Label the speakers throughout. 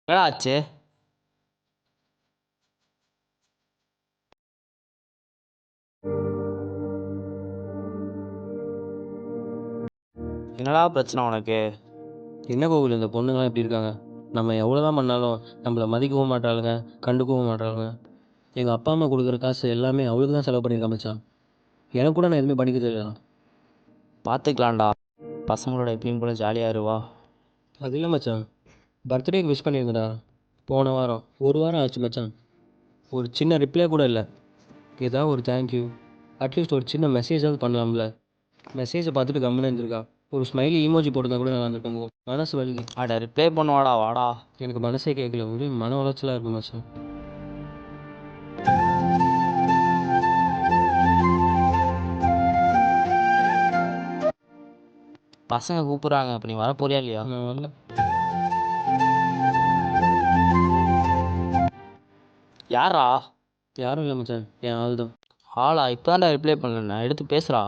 Speaker 1: என்னடா ஆச்சு? என்னடா பிரச்சனை உனக்கு?
Speaker 2: என்ன கோவில் இந்த பொண்ணுங்களாம் இப்படி இருக்காங்க? நம்ம எவ்வளோதான் பண்ணாலும் நம்மளை மதிக்கவும் மாட்டாளுங்க, கண்டுக்கவும் மாட்டாளுங்க. எங்கள் அப்பா அம்மா கொடுக்குற காசு எல்லாமே அவளுக்கு தான் செலவு பண்ணியிருக்கா மச்சான். எனக்கு கூட நான் எதுவுமே பண்ணிக்க தெரியல.
Speaker 1: பார்த்துக்கலாம்டா. பசங்களோட எப்பயும் போல ஜாலியாக இருவா.
Speaker 2: அது இல்லை மச்சான், பர்த்டேக்கு விஷ் பண்ணியிருந்தேன்டா போன வாரம். ஒரு வாரம் ஆச்சு மச்சான், ஒரு சின்ன ரிப்ளை கூட இல்லை. ஏதாவது ஒரு தேங்க்யூ, அட்லீஸ்ட் ஒரு சின்ன மெசேஜாவது பண்ணலாம்ல. மெசேஜை பார்த்துட்டு கம்முன்னு இருந்திருக்கா. ஒரு ஸ்மைலி ஈமோஜி போட்டிருந்தா கூட நல்லா இருந்திருப்பாங்க. மனசு வலி.
Speaker 1: அட ரிப்ளை பண்ணுவாடா, வாடா.
Speaker 2: எனக்கு மனசே கேட்கல, ஒரே மன உளைச்சலாக இருக்கு மச்சான்.
Speaker 1: பசங்க கூப்பிட்றாங்க, அப்போ நீ வர போறியா இல்லையா?
Speaker 2: நான் வரல.
Speaker 1: யாரா?
Speaker 2: யாரும் இல்லை மச்சான், என் ஆள் தான்.
Speaker 1: ஆளா? இப்போதான்டா ரிப்ளை பண்ணல, எடுத்து பேசுகிறா.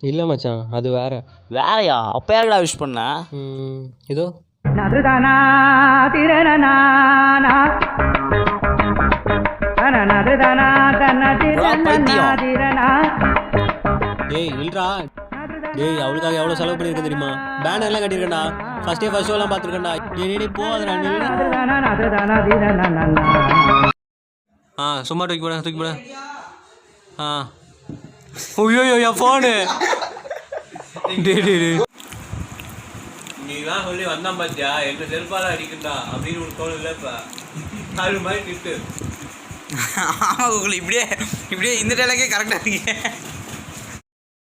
Speaker 2: இல்லை மச்சான், அது வேற.
Speaker 1: வேறையா? அப்போ யாருடா விஷ் பண்ண?
Speaker 2: இதோ டேய் இல்லைடா. டேய் அவளுக்காக எவ்வளோ செலவு பண்ணியிருக்கேன் தெரியுமா? பேனர்லாம் கட்டியிருக்கேன்டா, ஃபர்ஸ்ட் ஷோலாம் பார்த்துருக்கேன்டா. டேய் போதுடா. சும்மா தூக்கி போட. ஐயோ என் ஃபோனு. டே நீ தான் சொல்லி வந்தான் பாத்தியா, எந்த செல்ஃபால அடிக்கண்டா அப்படின்னு ஒரு தோணு இல்லை. இப்போ அது மாதிரி திட்டு.
Speaker 3: ஆமாம், இப்படியே இந்த டைலாக்கே கரெக்டாக இருக்கீங்க.